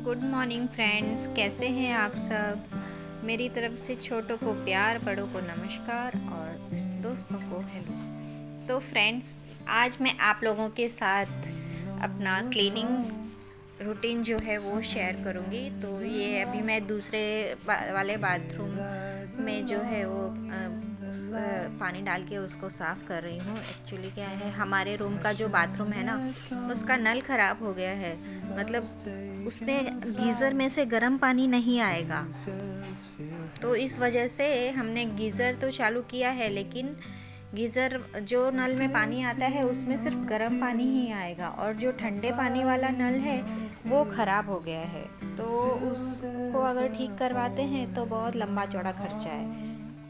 Good morning friends, कैसे हैं आप सब। मेरी तरफ से छोटों को प्यार, बड़ों को नमस्कार और दोस्तों को हेलो। तो फ्रेंड्स, आज मैं आप लोगों के साथ अपना क्लीनिंग रूटीन जो है वो शेयर करूँगी। तो ये अभी मैं दूसरे वाले बाथरूम में जो है वो पानी डाल के उसको साफ़ कर रही हूँ। एक्चुअली क्या है, हमारे रूम का जो बाथरूम है ना, उसका नल ख़राब हो गया है। मतलब उसमें गीज़र में से गर्म पानी नहीं आएगा, तो इस वजह से हमने गीज़र तो चालू किया है, लेकिन गीज़र जो नल में पानी आता है उसमें सिर्फ गर्म पानी ही आएगा, और जो ठंडे पानी वाला नल है वो ख़राब हो गया है। तो उसको अगर ठीक करवाते हैं तो बहुत लंबा चौड़ा खर्चा है।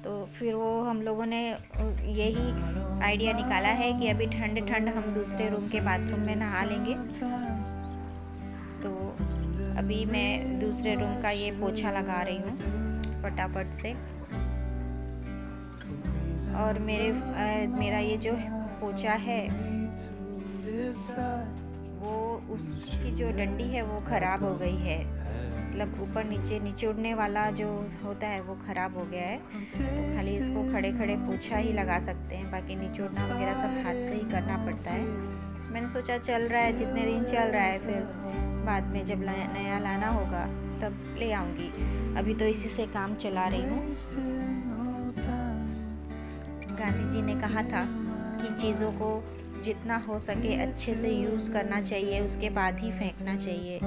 तो फिर वो हम लोगों ने यही आइडिया निकाला है कि अभी ठंड ठंड हम दूसरे रूम के बाथरूम में नहा लेंगे। तो अभी मैं दूसरे रूम का ये पोछा लगा रही हूँ फटाफट से। और मेरा ये जो पोछा है वो उसकी जो डंडी है वो ख़राब हो गई है। मतलब ऊपर नीचे निचोड़ने वाला जो होता है वो ख़राब हो गया है। तो खाली इसको खड़े खड़े पोछा ही लगा सकते हैं, बाकी निचोड़ना वगैरह सब हाथ से ही करना पड़ता है। मैंने सोचा चल रहा है, जितने दिन चल रहा है, फिर बाद में जब नया लाना होगा तब ले आऊँगी। अभी तो इसी से काम चला रही हूँ। गांधी जी ने कहा था कि चीज़ों को जितना हो सके अच्छे से यूज़ करना चाहिए, उसके बाद ही फेंकना चाहिए।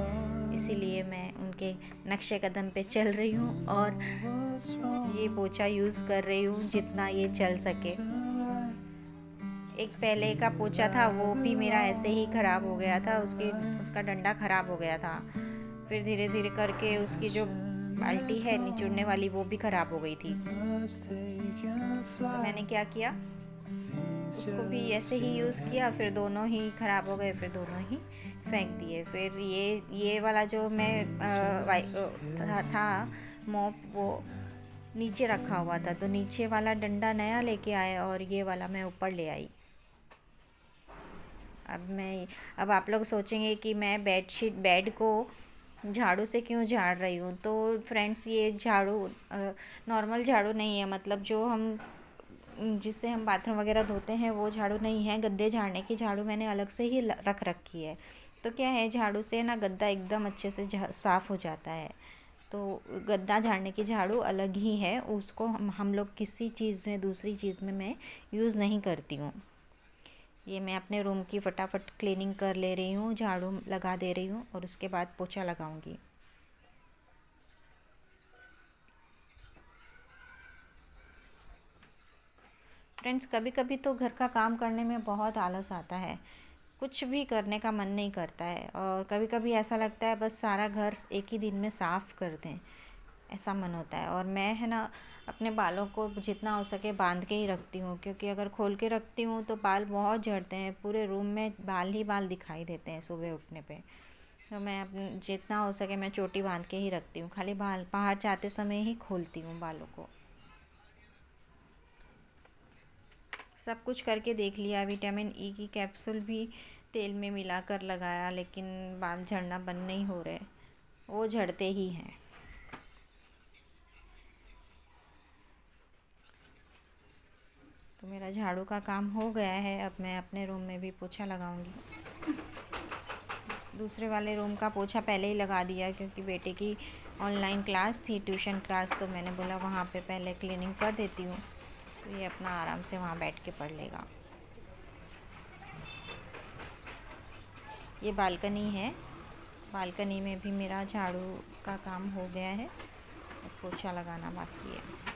इसीलिए मैं उनके नक्शे कदम पे चल रही हूँ और ये पोछा यूज़ कर रही हूँ जितना ये चल सके। एक पहले का पोछा था वो भी मेरा ऐसे ही ख़राब हो गया था, उसका डंडा ख़राब हो गया था। फिर धीरे धीरे करके उसकी जो बाल्टी है निचोड़ने वाली वो भी ख़राब हो गई थी। तो मैंने क्या किया, उसको भी ऐसे ही यूज़ किया, फिर दोनों ही ख़राब हो गए, फिर दोनों ही फेंक दिए। फिर ये वाला जो मैं था मॉप, वो नीचे रखा हुआ था, तो नीचे वाला डंडा नया लेके आए और ये वाला मैं ऊपर ले आई। अब आप लोग सोचेंगे कि मैं बेड को झाड़ू से क्यों झाड़ रही हूँ। तो फ्रेंड्स, ये झाड़ू नॉर्मल झाड़ू नहीं है, मतलब जो हम जिससे हम बाथरूम वगैरह धोते हैं वो झाड़ू नहीं है। गद्दे झाड़ने की झाड़ू मैंने अलग से ही रख रखी है। तो क्या है, झाड़ू से ना गद्दा एकदम अच्छे से साफ़ हो जाता है। तो गद्दा झाड़ने की झाड़ू अलग ही है, उसको हम लोग किसी चीज़ में, दूसरी चीज़ में मैं यूज़ नहीं करती हूँ। ये मैं अपने रूम की फटाफट क्लीनिंग कर ले रही हूँ, झाड़ू लगा दे रही हूँ और उसके बाद पोछा लगाऊंगी। फ्रेंड्स, कभी कभी तो घर का काम करने में बहुत आलस आता है, कुछ भी करने का मन नहीं करता है, और कभी कभी ऐसा लगता है बस सारा घर एक ही दिन में साफ़ कर दें, ऐसा मन होता है। और मैं है ना, अपने बालों को जितना हो सके बांध के ही रखती हूँ, क्योंकि अगर खोल के रखती हूँ तो बाल बहुत झड़ते हैं, पूरे रूम में बाल ही बाल दिखाई देते हैं सुबह उठने पे। तो मैं अपने जितना हो सके मैं चोटी बांध के ही रखती हूँ, खाली बाहर जाते समय ही खोलती हूँ बालों को। सब कुछ करके देख लिया, विटामिन ई की कैप्सूल भी तेल में मिलाकर लगाया, लेकिन बाल झड़ना बंद नहीं हो रहे, वो झड़ते ही हैं। तो मेरा झाड़ू का काम हो गया है, अब मैं अपने रूम में भी पोछा लगाऊंगी। दूसरे वाले रूम का पोछा पहले ही लगा दिया, क्योंकि बेटे की ऑनलाइन क्लास थी, ट्यूशन क्लास, तो मैंने बोला वहाँ पे पहले क्लीनिंग कर देती हूँ, तो ये अपना आराम से वहाँ बैठ के पढ़ लेगा। ये बालकनी है, बालकनी में भी मेरा झाड़ू का काम हो गया है, पोछा लगाना बाकी है।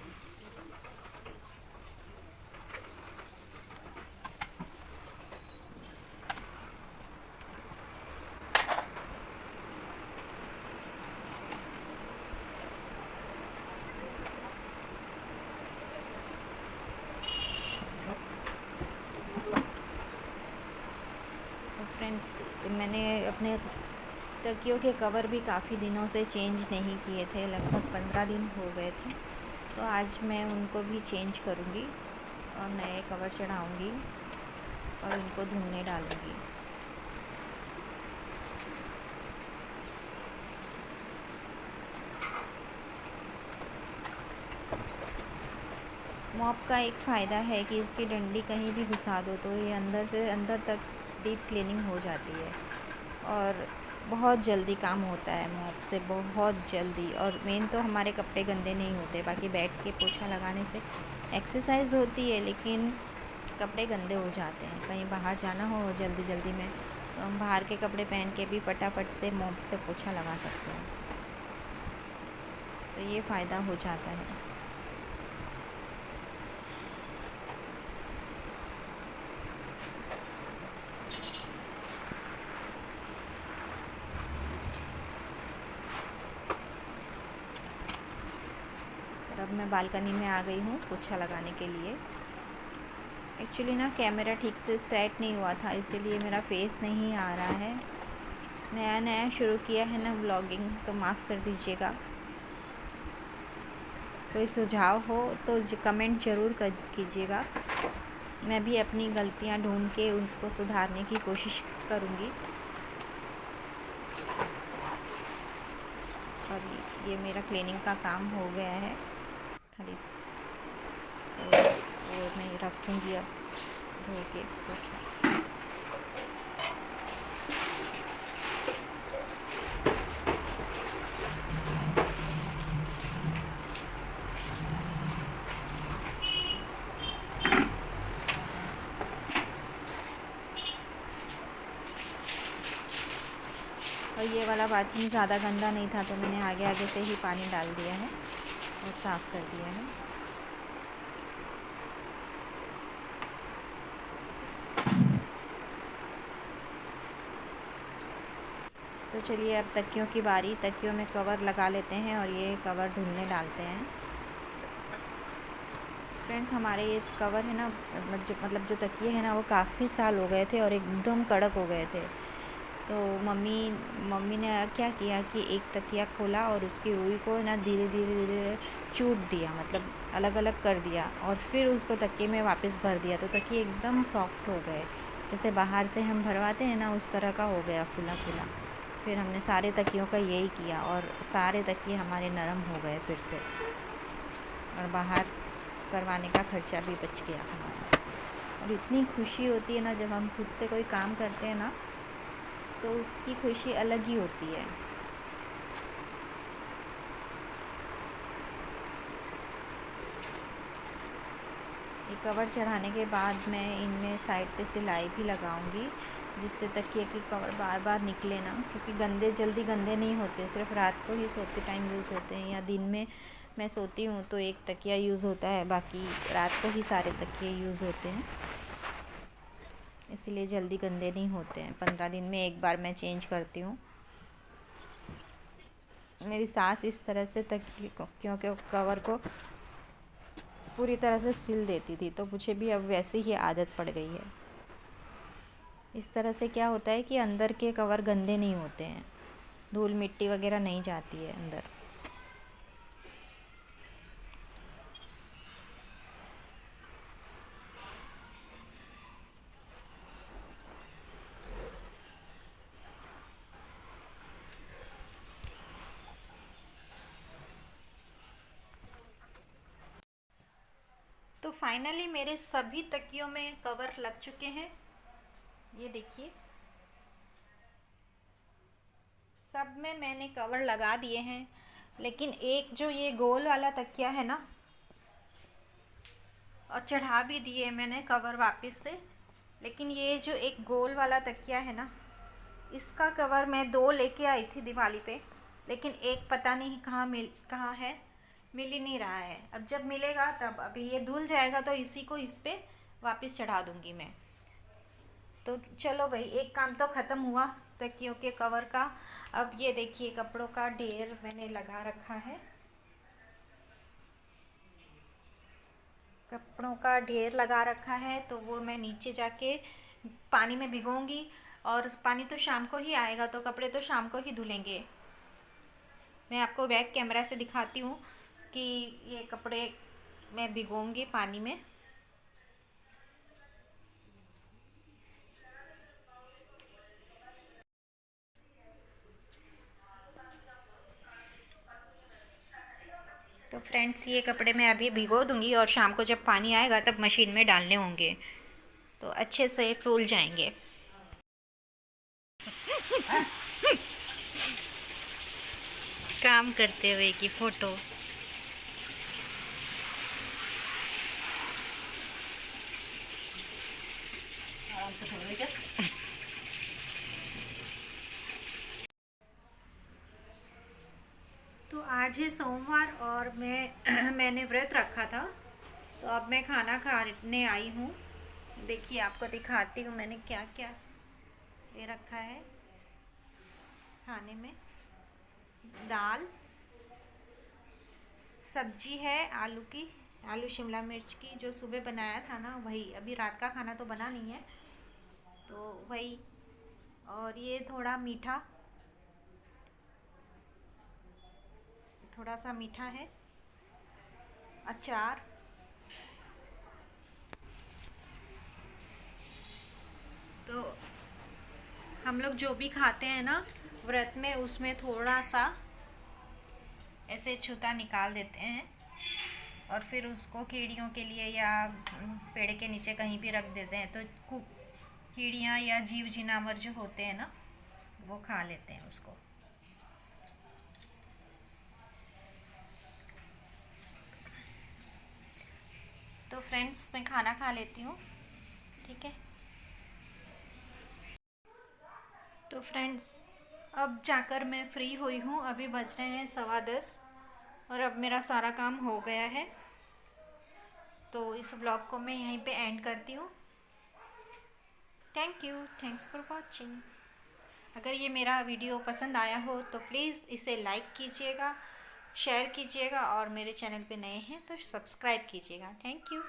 फ्रेंड्स, मैंने अपने तकियों के कवर भी काफ़ी दिनों से चेंज नहीं किए थे, लगभग 15 दिन हो गए थे। तो आज मैं उनको भी चेंज करूँगी और नए कवर चढ़ाऊँगी और उनको धुलने डालूँगी। मॉप का एक फ़ायदा है कि इसकी डंडी कहीं भी घुसा दो तो ये अंदर से अंदर तक डीप क्लीनिंग हो जाती है और बहुत जल्दी काम होता है मॉप से, बहुत जल्दी। और मेन तो हमारे कपड़े गंदे नहीं होते, बाकी बैठ के पोछा लगाने से एक्सरसाइज होती है लेकिन कपड़े गंदे हो जाते हैं। कहीं बाहर जाना हो जल्दी जल्दी में तो हम बाहर के कपड़े पहन के भी फटाफट से मॉप से पोछा लगा सकते हैं, तो ये फ़ायदा हो जाता है। और अब मैं बालकनी में आ गई हूँ पोछा लगाने के लिए। एक्चुअली ना कैमरा ठीक से सेट नहीं हुआ था, इसीलिए मेरा फेस नहीं आ रहा है। नया नया शुरू किया है ना व्लॉगिंग, तो माफ़ कर दीजिएगा। कोई सुझाव हो तो कमेंट ज़रूर कीजिएगा। मैं भी अपनी गलतियाँ ढूंढ के उसको सुधारने की कोशिश करूँगी। और ये मेरा क्लीनिंग का काम हो गया है, खाली तो वो मैं रखूँगी अब धो के पोछा। और ये वाला बाथरूम ज़्यादा गंदा नहीं था तो मैंने आगे आगे से ही पानी डाल दिया है और साफ़ कर दिया है। तो चलिए अब तकियों की बारी। तकियों में कवर लगा लेते हैं और ये कवर धुलने डालते हैं। फ्रेंड्स, हमारे ये कवर है ना, मतलब जो तकिए हैं ना वो काफ़ी साल हो गए थे और एकदम कड़क हो गए थे। तो मम्मी ने क्या किया कि एक तकिया खोला और उसकी रुई को ना धीरे धीरे धीरे चूट दिया, मतलब अलग अलग कर दिया, और फिर उसको तकिए में वापस भर दिया तो तकिए एकदम सॉफ्ट हो गए। जैसे बाहर से हम भरवाते हैं ना उस तरह का हो गया, फूला फूला। फिर हमने सारे तकियों का यही किया और सारे तकिए हमारे नरम हो गए फिर से, और बाहर करवाने का खर्चा भी बच गया हमारा। और इतनी खुशी होती है ना जब हम खुद से कोई काम करते हैं ना, तो उसकी खुशी अलग ही होती है। ये कवर चढ़ाने के बाद मैं इनमें साइड पे सिलाई भी लगाऊंगी, जिससे तकिए के कवर बार बार निकले ना, क्योंकि जल्दी गंदे नहीं होते। सिर्फ रात को ही सोते टाइम यूज़ होते हैं, या दिन में मैं सोती हूँ तो एक तकिया यूज़ होता है, बाकी रात को ही सारे तकिए यूज़ होते हैं, इसलिए जल्दी गंदे नहीं होते हैं। 15 दिन में एक बार मैं चेंज करती हूँ। मेरी सास इस तरह से तकिए को, क्योंकि कवर को पूरी तरह से सिल देती थी, तो मुझे भी अब वैसे ही आदत पड़ गई है। इस तरह से क्या होता है कि अंदर के कवर गंदे नहीं होते हैं, धूल मिट्टी वगैरह नहीं जाती है अंदर। तो फाइनली मेरे सभी तकियों में कवर लग चुके हैं, ये देखिए। सब में मैंने कवर लगा दिए हैं, लेकिन एक जो ये गोल वाला तकिया है ना, और चढ़ा भी दिए मैंने कवर वापस से, लेकिन ये जो एक गोल वाला तकिया है ना, इसका कवर मैं 2 लेके आई थी दिवाली पे, लेकिन एक पता नहीं कहाँ है, मिल ही नहीं रहा है। अब जब मिलेगा तब, अभी ये धुल जाएगा तो इसी को इस पे वापस चढ़ा दूँगी मैं। तो चलो भाई, एक काम तो ख़त्म हुआ तकियों के कवर का। अब ये देखिए कपड़ों का ढेर मैंने लगा रखा है, कपड़ों का ढेर लगा रखा है, तो वो मैं नीचे जाके पानी में भिगोऊंगी, और पानी तो शाम को ही आएगा तो कपड़े तो शाम को ही धुलेंगे। मैं आपको बैक कैमरा से दिखाती हूँ कि ये कपड़े मैं भिगोऊंगी पानी में। तो फ्रेंड्स ये कपड़े मैं अभी भिगो दूंगी और शाम को जब पानी आएगा तब मशीन में डालने होंगे तो अच्छे से फूल जाएंगे। काम करते हुए की फ़ोटो। आराम से खोलोगे क्या? तो आज है सोमवार और मैंने व्रत रखा था, तो अब मैं खाना खाने आई हूँ। देखिए आपको दिखाती हूँ मैंने क्या क्या ले रखा है खाने में। दाल, सब्जी है आलू की, आलू शिमला मिर्च की, जो सुबह बनाया था ना वही। अभी रात का खाना तो बना नहीं है तो वही। और ये थोड़ा मीठा, थोड़ा सा मीठा है, अचार। तो हम लोग जो भी खाते हैं ना व्रत में, उसमें थोड़ा सा ऐसे छूता निकाल देते हैं और फिर उसको कीड़ियों के लिए या पेड़ के नीचे कहीं भी रख देते हैं, तो कीड़ियाँ या जीव जिनावर जो होते हैं ना वो खा लेते हैं उसको। तो फ्रेंड्स मैं खाना खा लेती हूँ, ठीक है। तो फ्रेंड्स अब जाकर मैं फ्री हुई हूँ, अभी बज रहे हैं 10:15 और अब मेरा सारा काम हो गया है। तो इस ब्लॉग को मैं यहीं पे एंड करती हूँ। Thanks for watching. अगर ये मेरा वीडियो पसंद आया हो तो प्लीज़ इसे लाइक कीजिएगा, शेयर कीजिएगा और मेरे चैनल पे नए हैं तो सब्सक्राइब कीजिएगा। Thank you.